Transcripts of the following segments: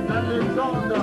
la légende.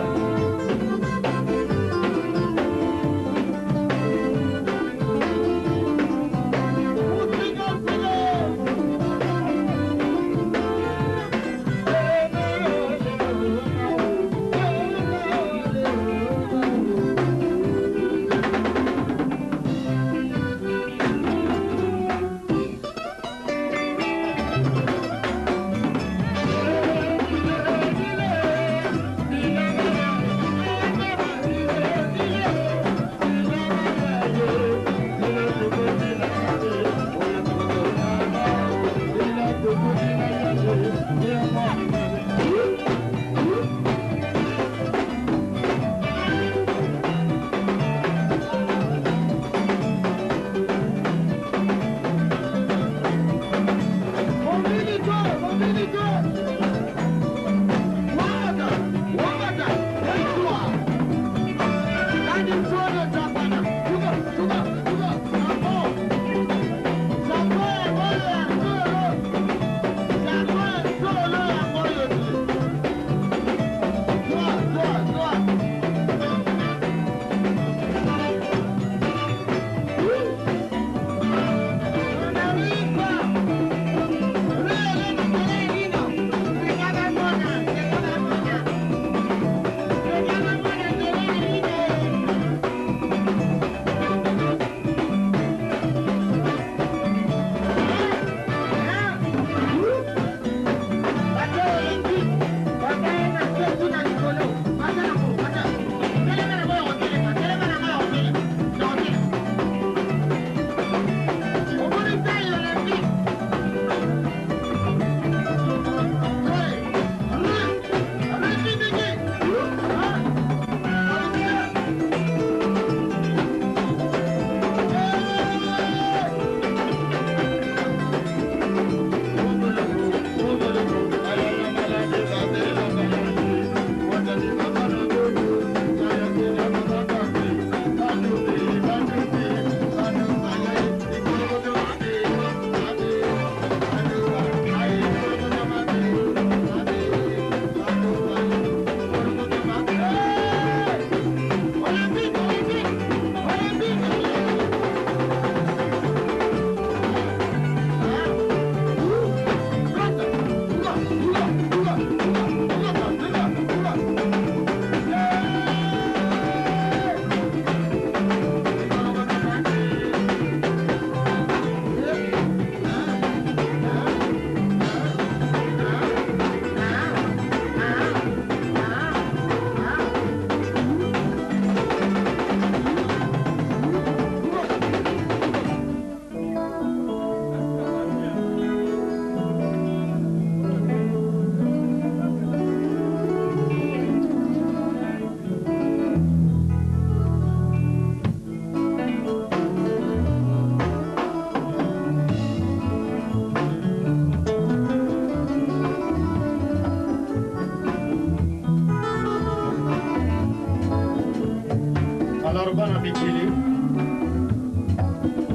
Bana Mikili,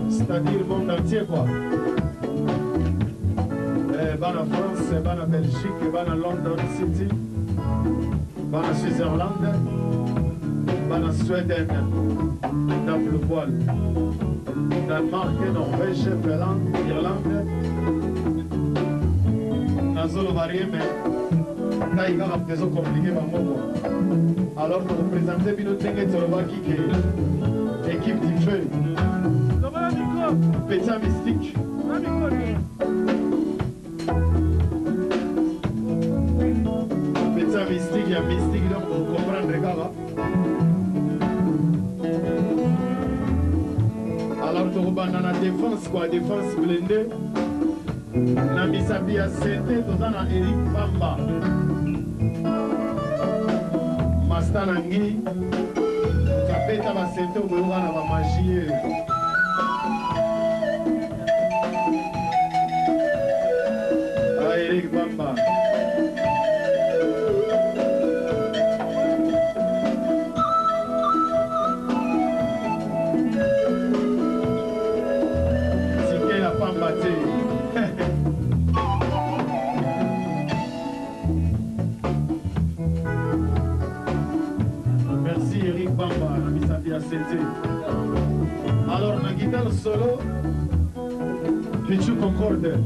c'est-à-dire le monde entier quoi. Bana France, bana Belgique, bana London City, bana Switzerland, bana Sweden, dans le poil, Danemark, Norvège, Finlande, Irlande, Nazolo varié mais là il y a des choses compliquées par moi. Alors pour représenter Binotengue Tsolovaki qui est équipe du feu. Pétain mystique. Pétain mystique, il y a mystique donc pour comprendre les gars. Alors pour la défense quoi, défense blindée. Namisabi a Sente, Tozana Eric Bamba. Mastanangi, Kapeta va Sente, Ouana va magie. Ah, Eric Bamba. Tike la Pamba te. c'était. Alors, la guitare solo, Pichu Concorde.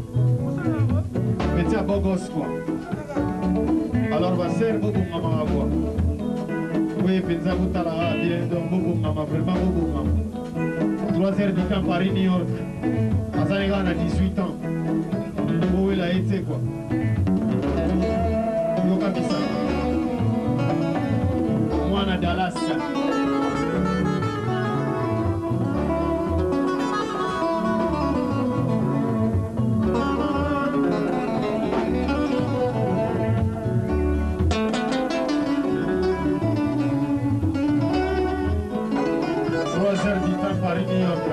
Petit à Bogos, quoi. Alors, va ser Bobo Mama à quoi. Oui, Penza Boutala, bien, donc Bobo Mama, vraiment Bobo Mama. 3 heures de temps Paris-New York. Azariga a 18 ans. Où il a été, quoi. Yoka Bisa. Moi, à Dallas. 3 heures du temps Paris-New York.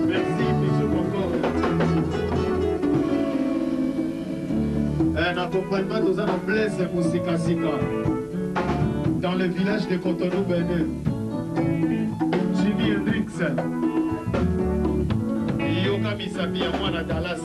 Merci, Pichu Concorde. Un accompagnement dans un Blaise Moussika Sika. Dans le village de Cotonou, Bénin. Jimi Hendrix. Yoka Misabi à moi, Dallas.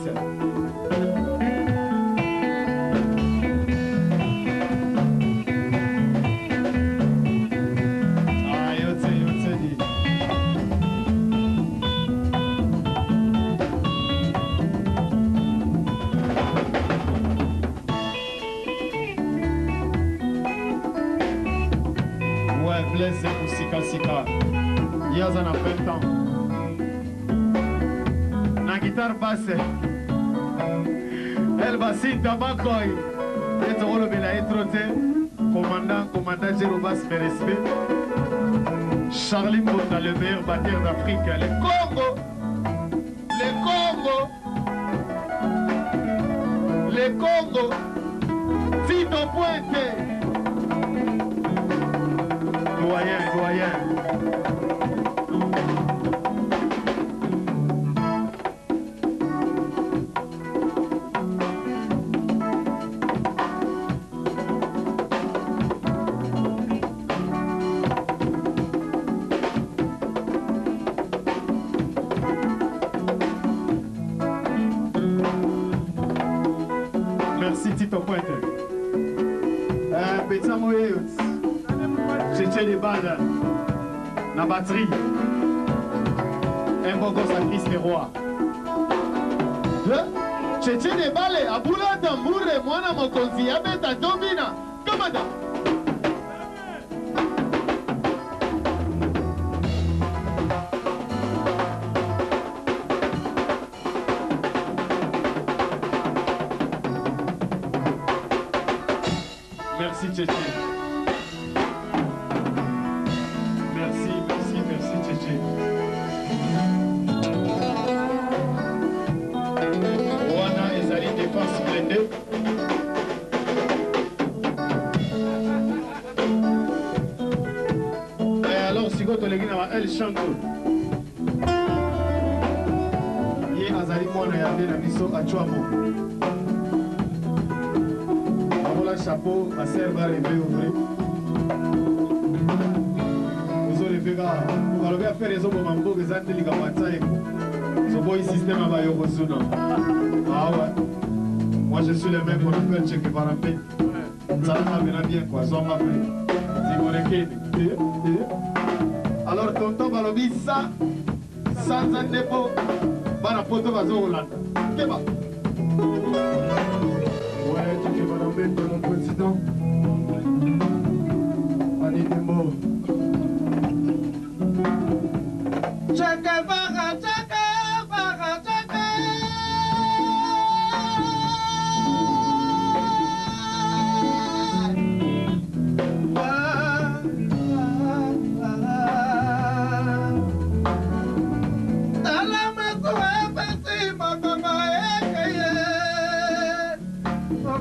Blaise Moussika Sika. Il y a 20 ans. La guitare basse. Elle basse tabacoy. Et tu roules bien la étroté. Commandant Jérobas, mes respects. Charlie Mbonda, le meilleur batteur d'Afrique. Le Congo. Le Congo. Le Congo. Tito Puente. Doyen. Merci Tito Puente. Petit Moyeux. J'ai des balles. La batterie. Un beau gosse à Christ le roi. J'ai des balles. Aboula tambour et moi, mon conseiller, à Domina. Commandant. Merci, Tchétché. Merci, Tchétché. Wana ezali défense blindée. Et alors, si vous avez El Chanko, il y a Azali Mwana Yabé Nabiso à Chouamo. Voilà chapeau, ma sœur va rêver au vrai. On va faire les hommes mambo que ça te liga matay. Ce boy système à Bayo Bosuna. Ah ouais. Moi je suis le mec qu'on appelle Check Paramé. Ça va bien quoi, ça m'a fait. Alors tonton Balobi ça sans un dépôt. Bana photo va zo Hollande. Keba. Ouais, Check Paramé mon président. Allez des mots. Chaka baga chaka.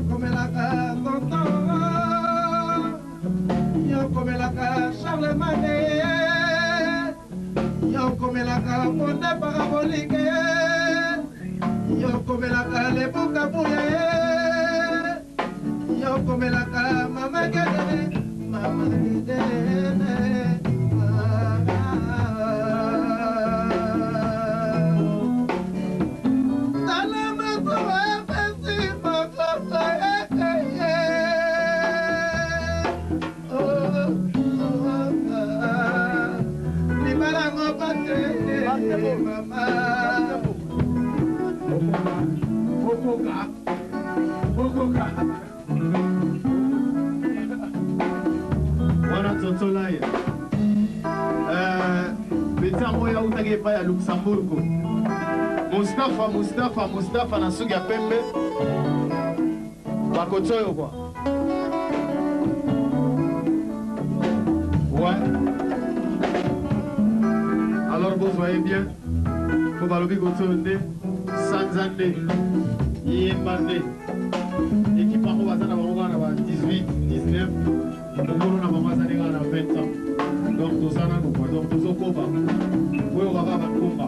Come la buka buya yo komelaka mama gede ya Luxembourg. Mustafa na sugi ya pembe bakotoyo quoi. Ouais. Alors vous voyez bien, faut balobi kotoyo Sanzande Yembande équipe en Ouazana va 18, 19 Mokolo na mama zane na 20 ans. Donc tozana ko quoi, donc tozokoba. Wewe baba bakumba.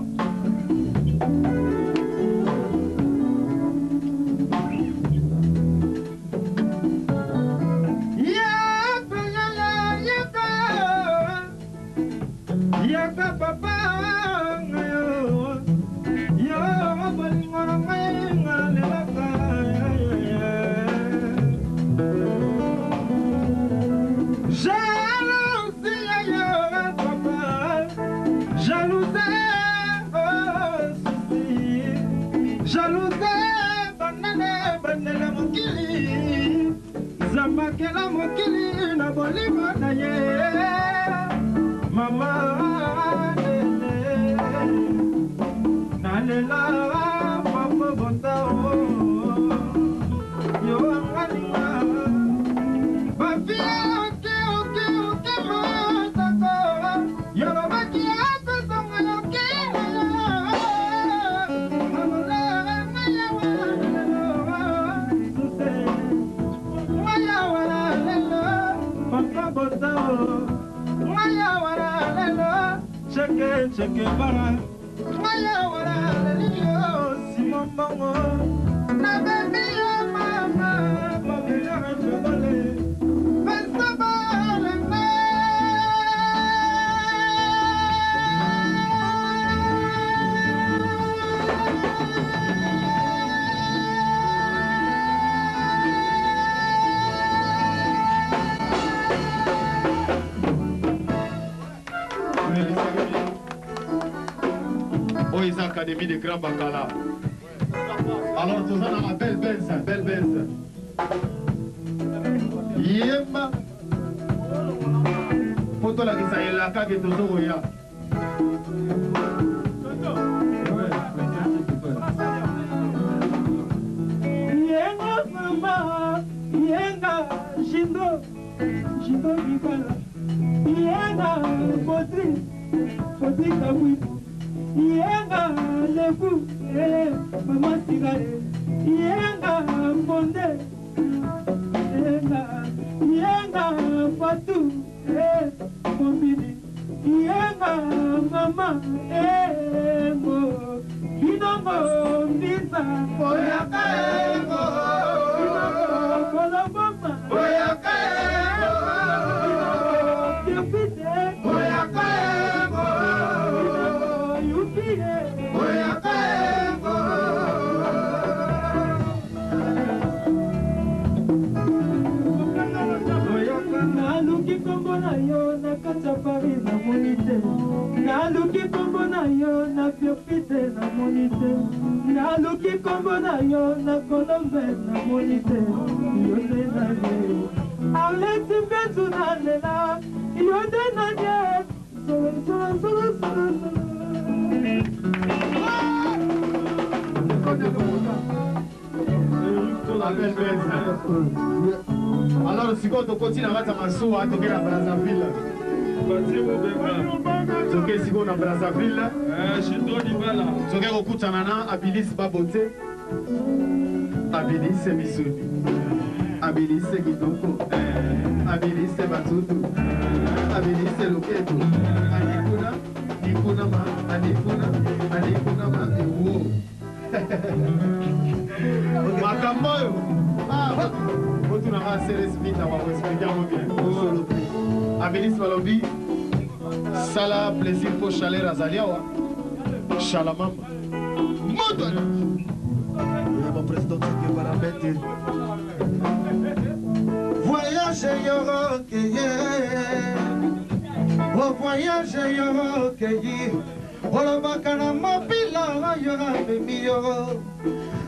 Makela mokili na bolima na ye mama lele nalela papa botao yo angalinga bafia oke motako yo babaki apesonga yoke cheke bara maya wara lelio simon bongo na baby yo mama baby yo chebale pesa bale me Boys Académie de Grand Bacala. Alors tout ça dans ma belle Benz. Yemba. Photo la kisa yela kage tozo ya. Yenga mama, yenga jindo bibala. Yenga potri kawipu. Yenga lebu, mama sigare. Yenga bonde, yenga fatu, mombili. Yenga mama, mo bidongo mbisa. Oyaka ego, bidongo koloboma. Oyaka ego, yupite. Oyaka ego. Naluki kombo na yo na kata Paris na monite. Naluki kombo na yo na Piopite na monite. Naluki kombo na yo na Colombe na monite. Yote na ye Arleti mbetu na lela. Yote na ye Solo Alors si on continue à mettre ma soie, on va à Brazzaville. Toke siko na Brazzaville. Toke kokutana na Abilis Babote. Abilis Misuni. Abilis Kitoko. Abilis Batutu. Abilis Loketo. Adikuna ma, Adikuna ma, Ewo. makambo oyo otunaka seres vita wakoexplike yango bien amélis balobi sala plaisir mpo chaleur azali awa chalamamba moto voyage yorokeye o voyage yorokeye olobaka na mobila yora memi yoro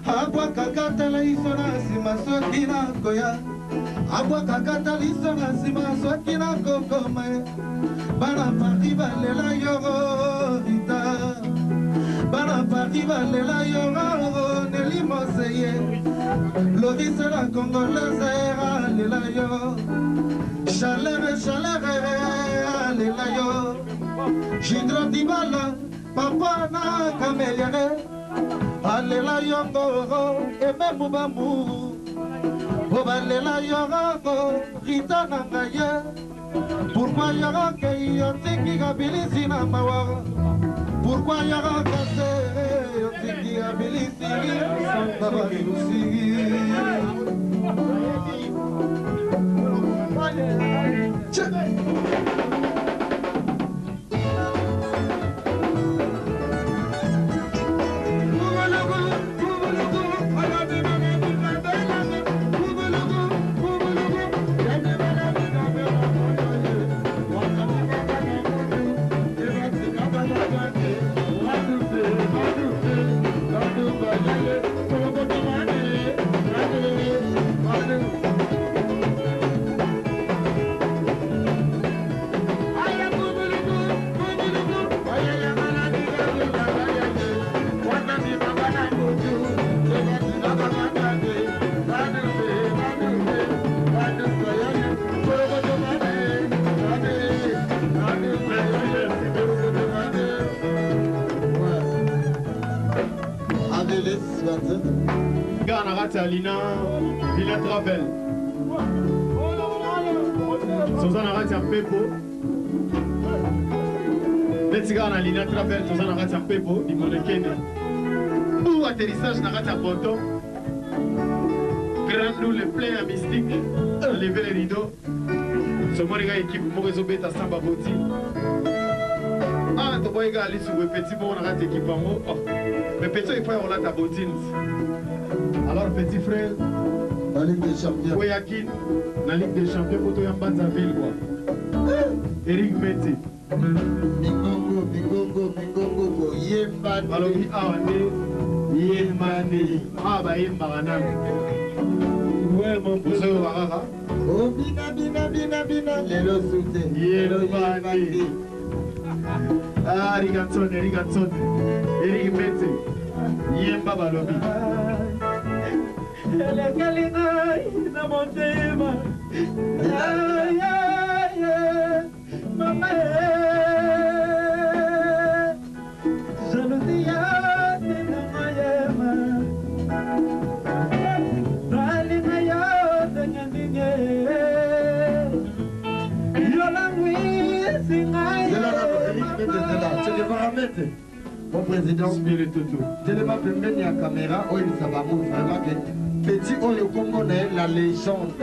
abwakaka liso na nsima soki nakoya abwakaka liso na nsima soki nakokoma bana pari balela yoro rita bana pari balela yoro nelimoseye lorise la congolaise alela yo chaleur alela yo jindro dibala papa na kameliane alela yo ngoro ememu bamburu obalela yo ngoro rita na ngaye pourquoi yoro kei otiki kabilisi na mawa pourquoi yoro kase otiki kabilisi babalusi Lina Travel Sozana Ratia Pepo Netigana Lina Travel Sozana Ratia Pepo di Monekene ou atterrissage na Ratia Poto Grand nous le plein à mystique lever les rideaux ce moniga équipe pour résoudre ta samba boti ah to boy ga ali sur petit bon na Ratia équipement mais petit il faut on la ta botine. Alors petit frère, la Ligue des Champions. Koyakin, la Ligue des Champions, pour toi Yambanza Ville quoi. Eric Mété. Migongo, Yembane. Alors oui, Yembane. Ah bah Yembane. Ouais mon frère Warara. Oh bina, lelo soute. Yembane. Ah Rigatson, Eric Mété. Yemba Balobi. Elekalina na motema mama jalousia tena mayema dalina yo tena ndinye yola mwisi ngaye tu le vas remettre mon président Spirit Toto. je le vais mettre la caméra où il va vraiment que petit oyo Congo la légende.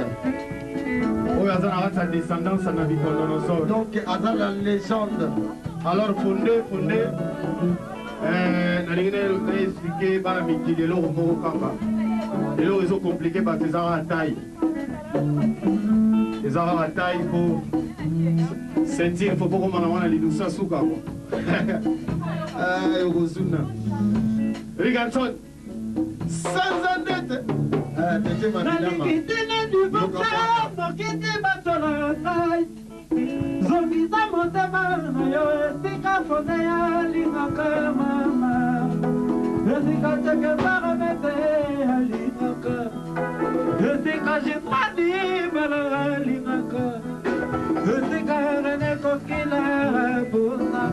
Oui, Azana sa descendance à Nabucodonosor. Donc Azana la légende. Alors fondé. Nalingue expliqué par Miki de l'eau au Kamba. Et l'eau est compliqué parce qu'ils ont la taille. Ils ont la taille pour sentir, il faut pas qu'on m'en les douces à souka. Ah, Yogozuna. Regarde. Sans endette. nalikitine divoka mokiti batola ngai zongisa motema na yo esika fone yalingaka mama esika teke paramete yalingaka esika jimani balara yalingaka esika rene kokila busa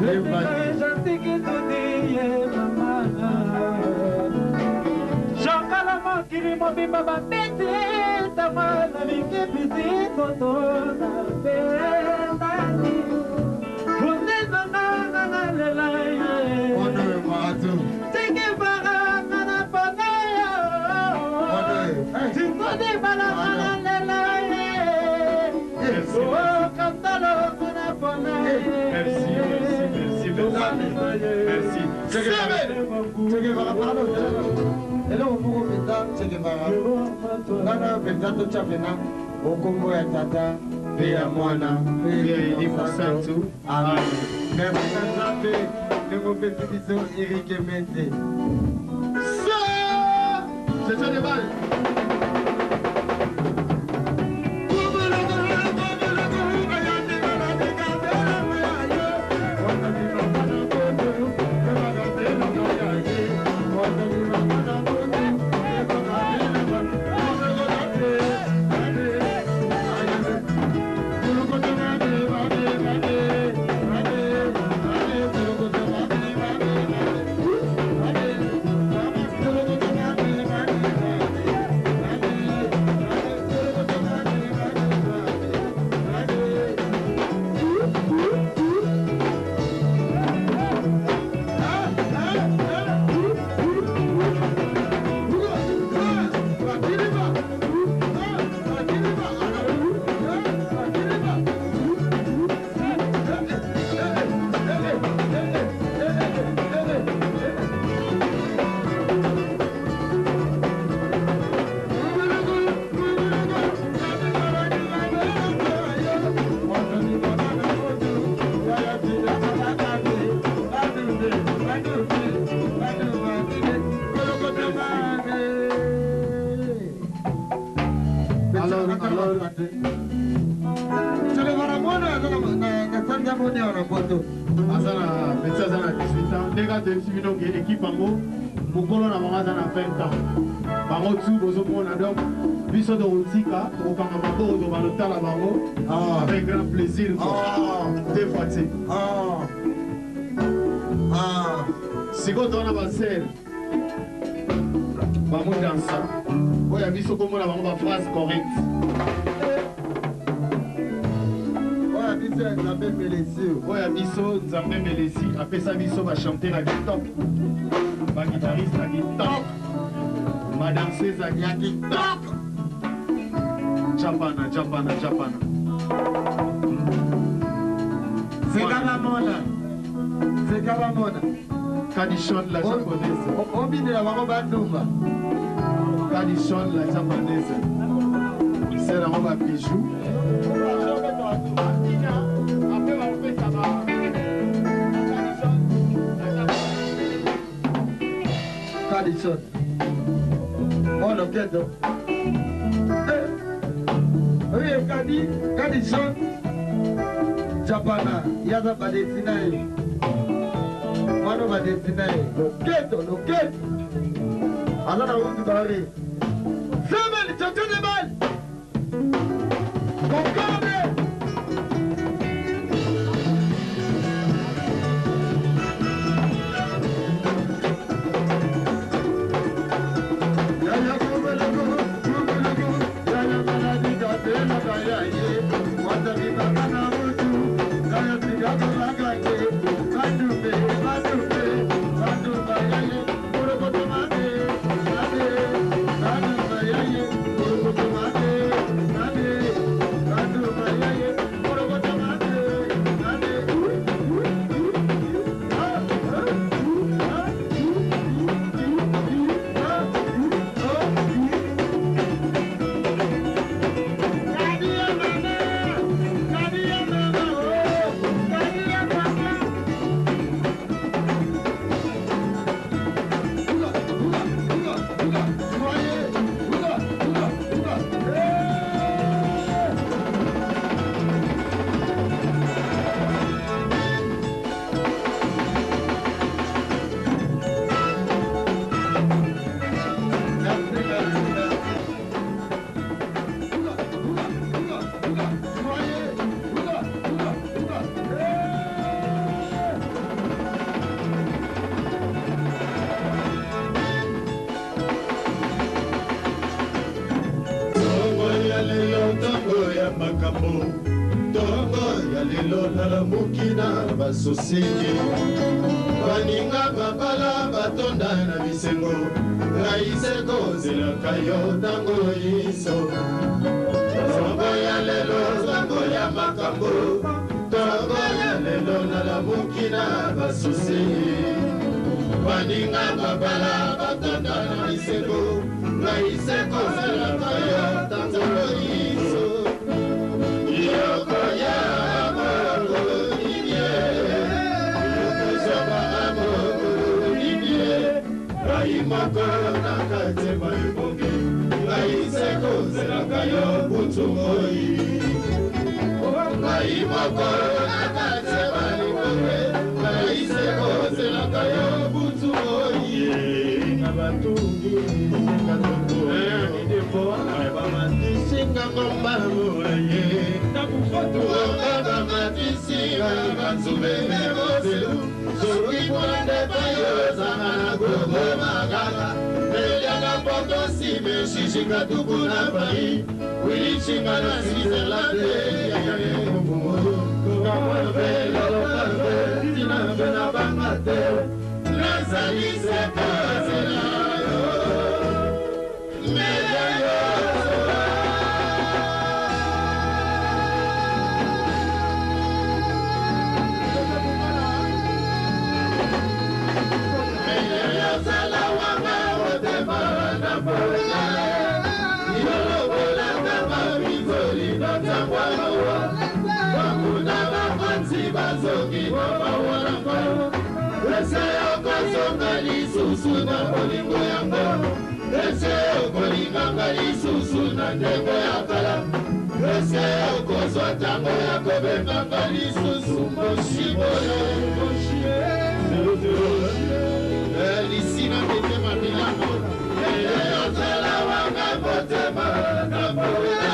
esika jantiki tudiye mama Kiri mobimba babete tamana mikipisi kotona pendani Kunde nana lela ye Ono mato Tiki Avec grand plaisir. Deux fois. C'est quand on a passé. Vamos dançar. Olha, visto como ela uma frase correta. Olha, visto Nzambe Melesi. Olha, visto Nzambe Melesi. Après ça, visto va chanter la guitare. Ma guitariste la guitare. Ma danseuse la guitare. Japana. C'est Kalamona. Kadishon la japonaise. Obi de la Maroba Ndumba. Kadishon la japonaise. C'est la robe à bijoux. Kadishon. Oh, le ghetto. Oui, Kadishon. Japana. Yaza Badesinae. Mano Badesinae. Le ghetto. Alors, on va parler. Samuel, tu as des balles. Sosiki baninga babala batonda na bisengo raiseko zela kayo tango iso songo ya lelo songo ya makambo tongo ya lelo na la mukina basosiki baninga babala batonda na iseko na iseko zelaka yo tango iso yokoya amoko inie yokozoba amoko inie aimoko nakatema ebongi na iseko zelaka yo butumoi aimoko nakatema ebongi na iseko zelaka yo butumoi na batungi singa kombamu ye tabufotu baba matisi banzube meboselu soki kwande bayo zamana gogo magala elianga poto sime shishika tukuna pai wilichinga na Switzerland ya kumu kamwevela lokalve tina bena bangate nazali sekazela Susu na bolingo yango ese okolinganga lisusu na ndenge ya kala ese okozwa ntango ya kobenganga lisusu moshibole lisina mitema milango eyozala wanga motema na bola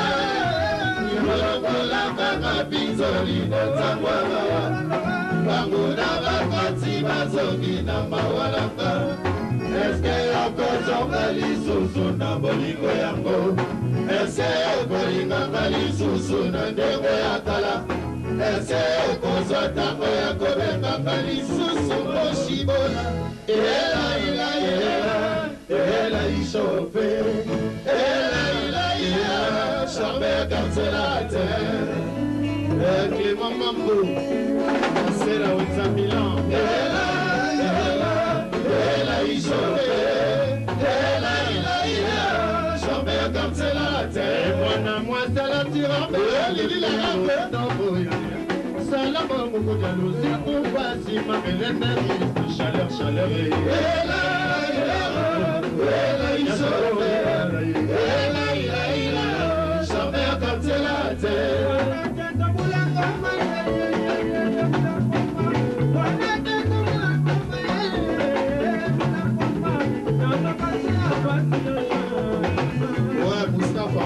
yolokolakanga binzoli notangwagawa banguna bakoti bazongi na mawalaka eske okozonga lisusu na bolingo yango ese okolinganga lisusu na ndenge ya kala ese okozwa ntango ya kobenganga lisusu moshibola ela ishope ela charme kanzelate Clément Mambo c'est la haute Milan ela ishope ela charme kanzelate mwana mwasala tirambe lilila rambe Salam beaucoup de jalousie, on va s'y m'amener chaleur, chaleur. Jamais comme c'est la terre. Ouais, Moustapha.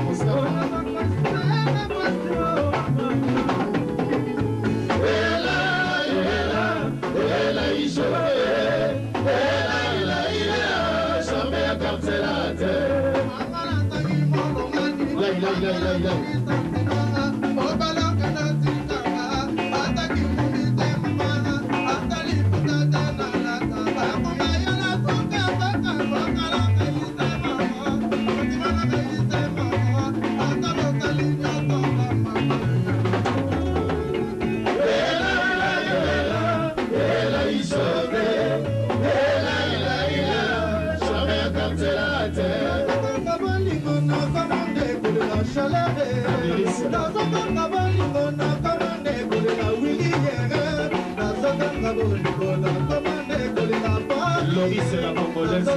Loris c'est la bambolaise.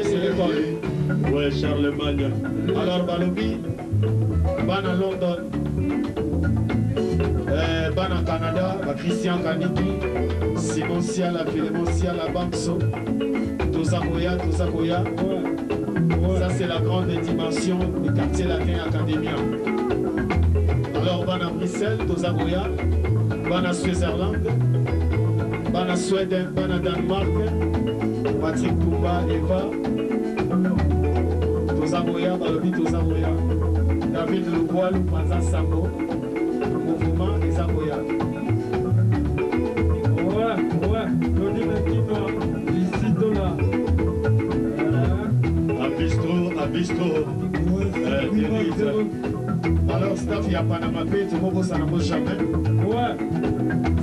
C'est l'école. Ouais, Charlemagne. Alors, Balobi, Ban à London, Ban à Canada, Christian Kaniki, Simon Siala, Philemon Siala, Bamso, Tosakoya. Ça, c'est la grande dimension du quartier latin académien. Alors, Ban à Bruxelles, Tosakoya, Ban à Switzerland, Ban à Suède, Ban à Danemark, Patrick Toumba, Eva, Tozamoya, Balobi Tozamoya, David Levoil, Panza Sambo, Mouvement et Zamoya. Ouais, Claudie Mentino, ici, là. À bistrot, alors, staff, il y a Panama Bay, tout le monde, ça n'en jamais. Ouais.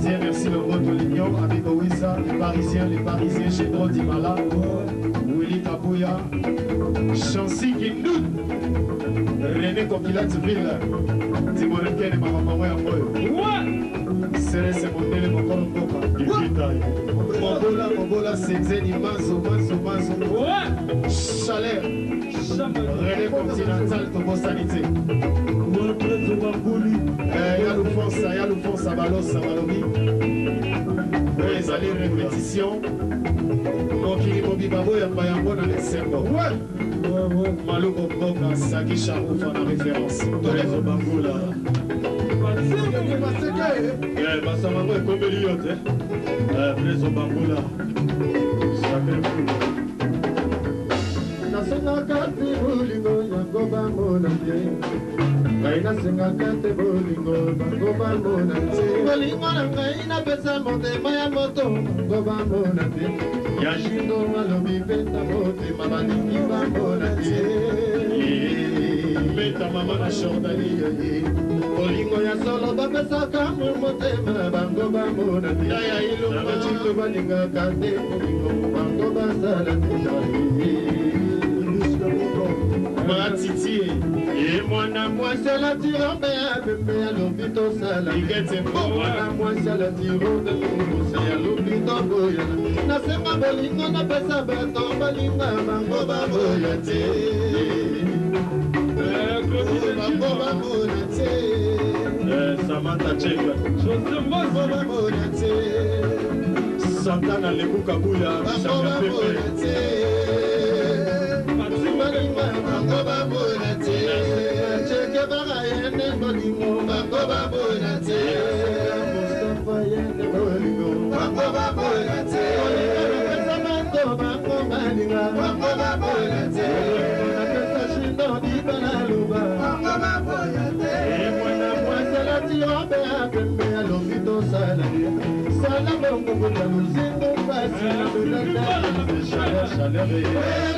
Tiens, merci le mot de l'Union, avec Ouissa, les Parisiens, chez Dimala, Willy Kabouya, Chancy Kindou, René Kokilatville, Timoré Ken et Maman Ouais. C'est mon télé, mon corps, Mobola, Senzeni, Mazo. Ouais. Chaleur. René Continental, Togo Sanité. Il y a l'offense à Balos, à Balobi. Les allées répétition. Mokili Bobi Babo, Yambayambo dans les cerveaux. Ouais. Malou Boboka, Saki Charou, en la référence. Tolezo Bangola. Bassamako est comme Eliote. Tolezo Bangola. Sacré fou. Nasengakate bolingo yango bamona bien ngai nasengakate bolingo bango bamona bien bolingo na ngai napesa motema ya moto bango bamona bien ya jindo alobi peta motema balingi bamona bien meta mama na Jordani bolingo ya solo bapesaka motema bango bamona bien ya ilonga chito balingaka te bolingo bango basala te Matiti et mwana mwasi la tirobe ya bembe ya lobito sala igete mwana mwasi la tirobe musa ya lobito boya nasema bolingo na pesa bato balinga bango baboya te bango baboya te Samantha Cheka bango baboya te Santana Lebuka Buya bango baboya te Bango babonate, cheke bagayende bolingo. Bango babonate, Mustafa yende bolingo. Bango babonate, Bango bango balinga. Bango babonate, Nakasa shindo di banaluba. Bango babonate, mwana mwasela tirobe apembe alongito sala. Sala bongo bongo muzingo basi na bulanda. Chaleur.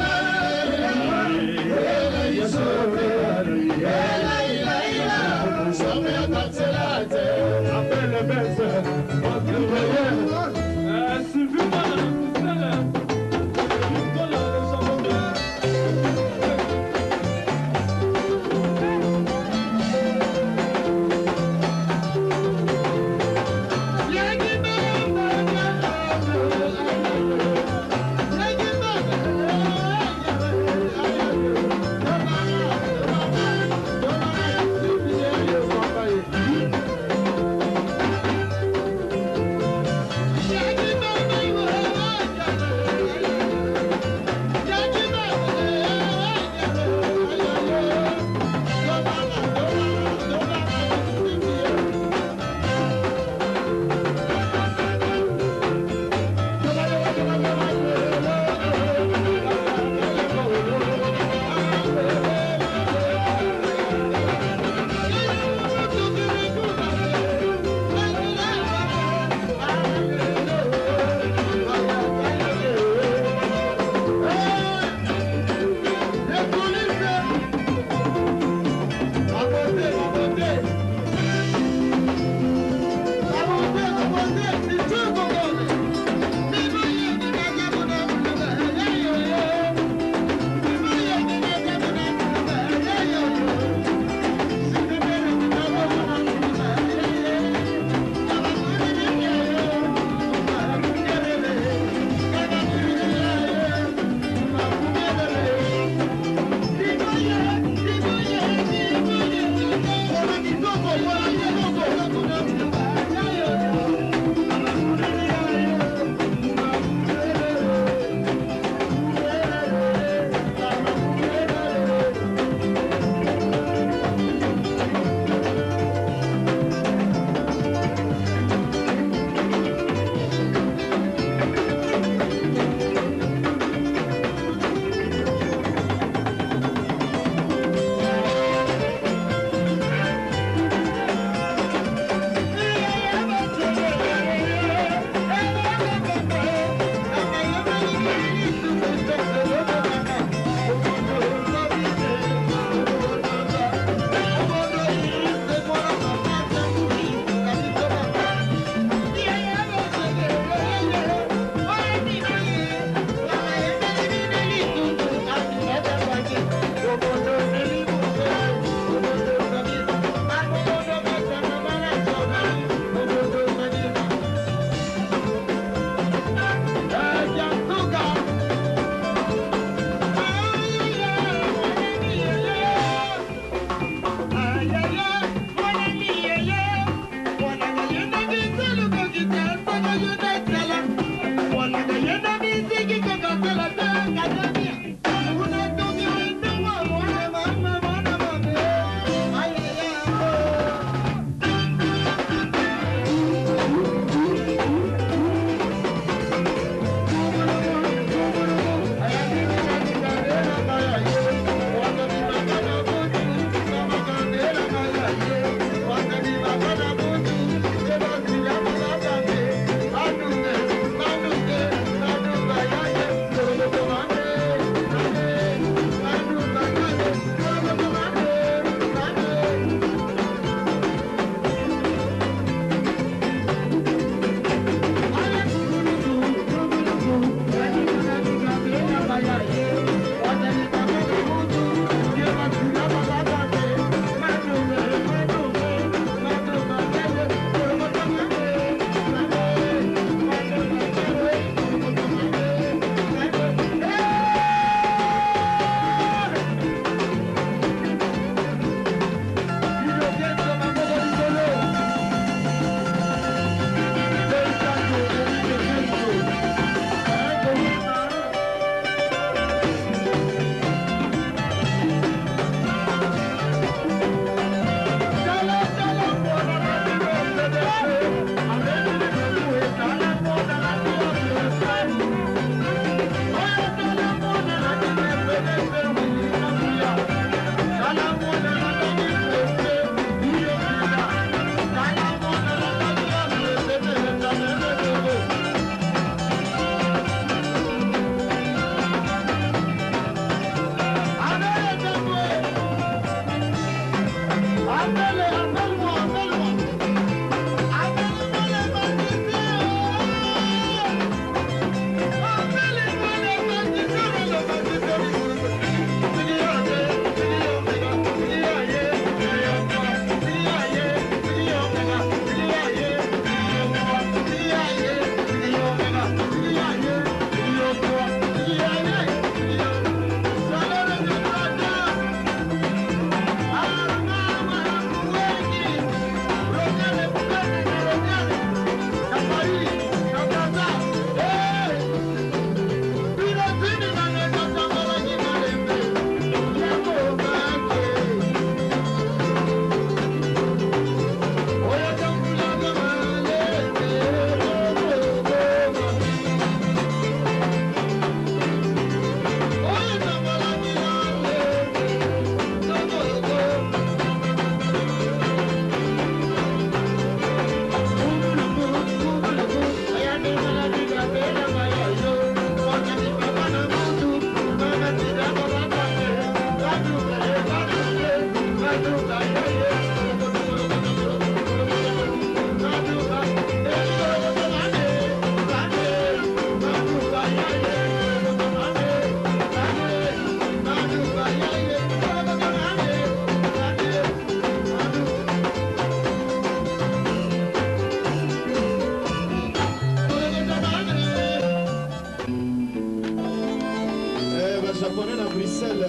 Japonais à Bruxelles,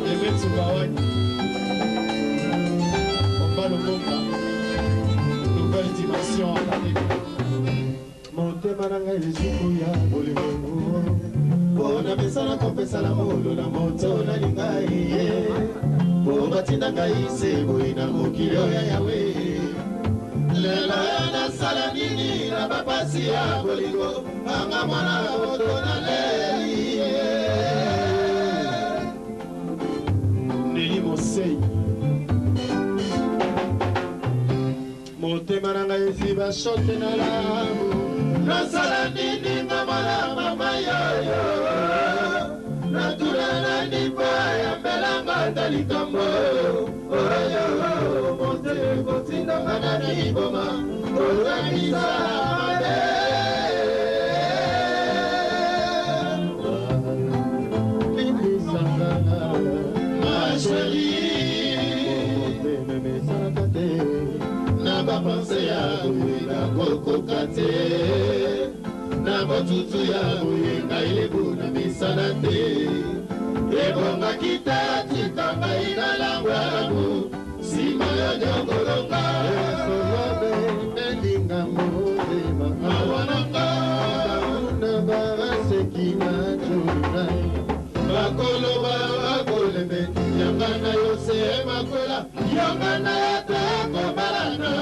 les mecs sont Hawaï. On va le combat. Nouvelle dimension à Paris. Monte mananga elisukuya bolingo. Bona besala kopesa la molo la moto na lingai. Bona tinanga ise boina mokilo ya yawe. Lela na sala nini na babasi ya bolingo. Anga mwana moto na lei. Motema nanga eziba shote na lamu nasala nini mama na mama yoyo natula na nipa ya mbelanga talikambo oyo monte kotinda ngana na iboma oramisa made lindi sangana ma chérie Pense ya na koko kate na botutu ya boyenga ilebu na misala te ebonga kita tikanga ina langwamu sima ya nyongolonga solobe melinga mozema awananga na baraseki na junai bakoloba bakolebe yangana yose makwela yangana yateko balana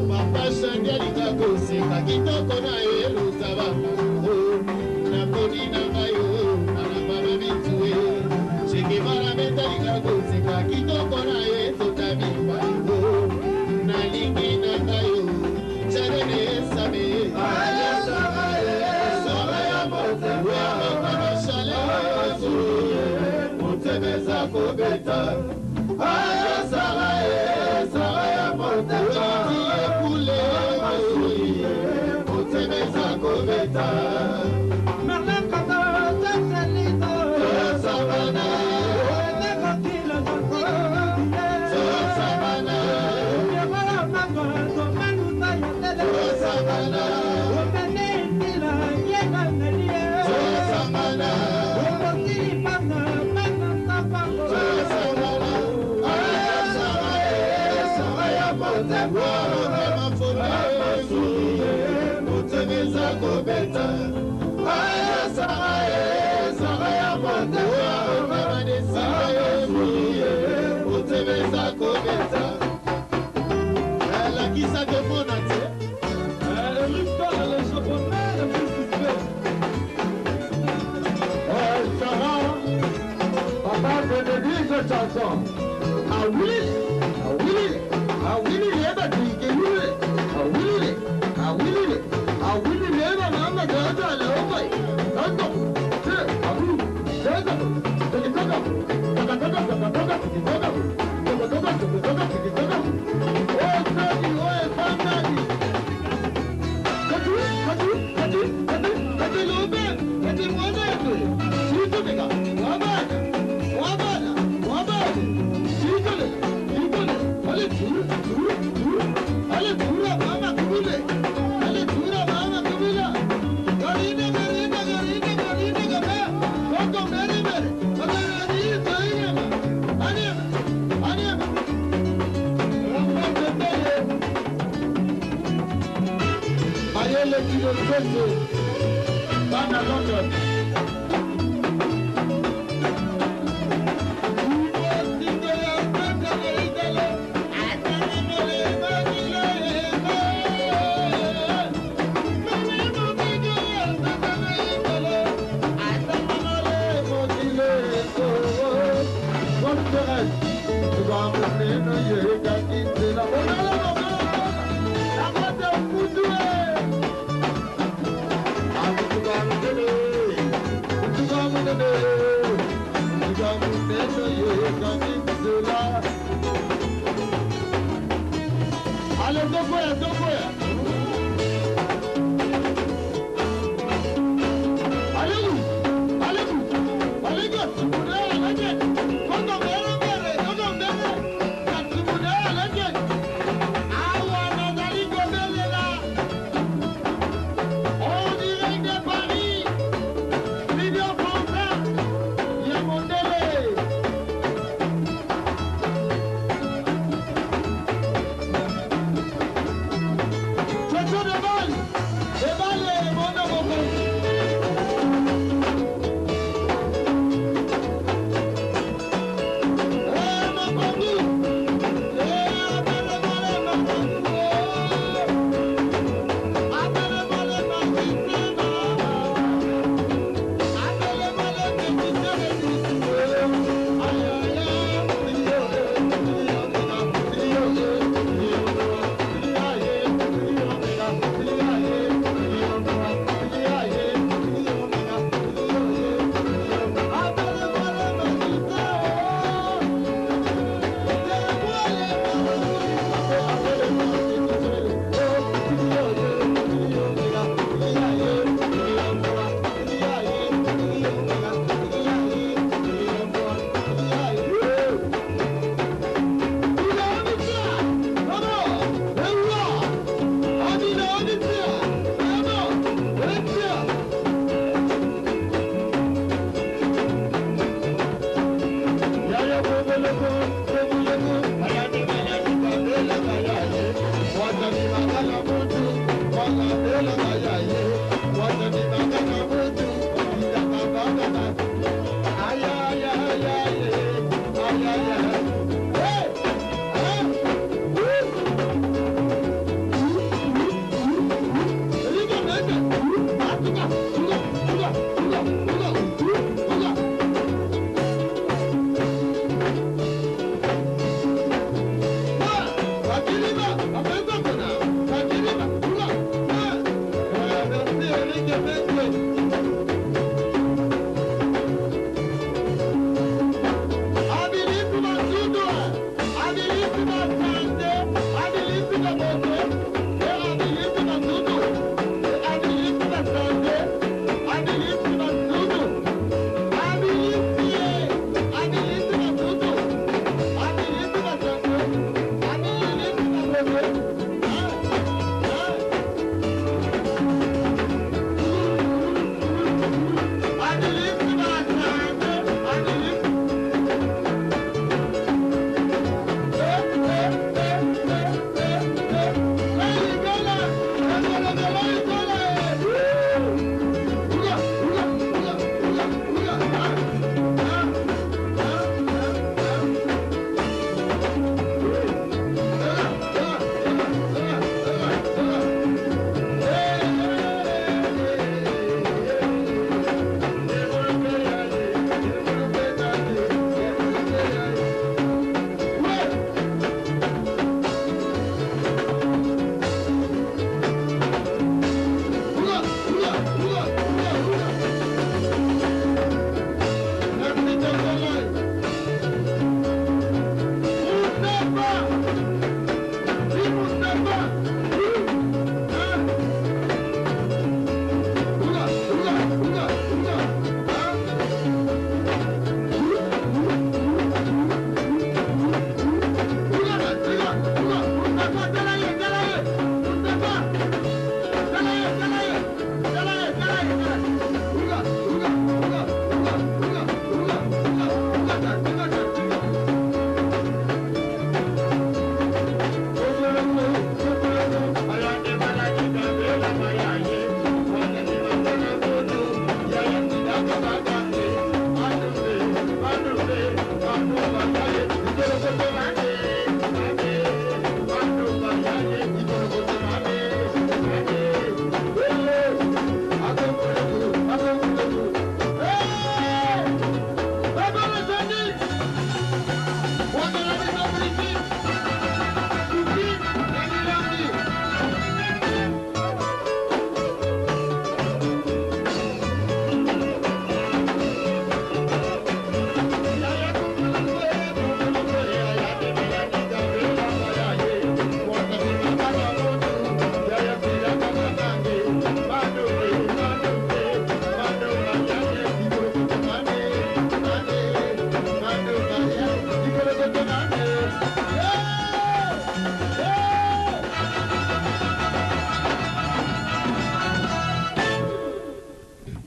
Papa Shangalinga koseka kitoko na ye luzaba na poni na ngayo na baba bitue cheke mara metalinga koseka kitoko na ye totami bayo na lingi na ngayo charene sabe aya sara ya mote wa kama shale motebeza kobeta aya sara ya mote Bana London. Allez, deux fois.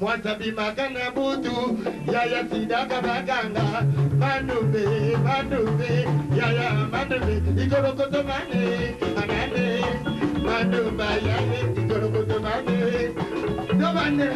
Mwasabi magana butu, yaya sidaka baganga, manube, yaya manube, ikorokoto mane, anane, manuba yaya, ikorokoto mane, domane,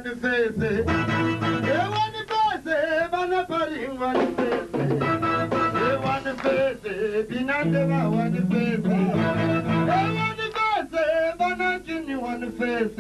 one face. One face, bana pari one face. One face, binandeva one face. One face, bana kini one face.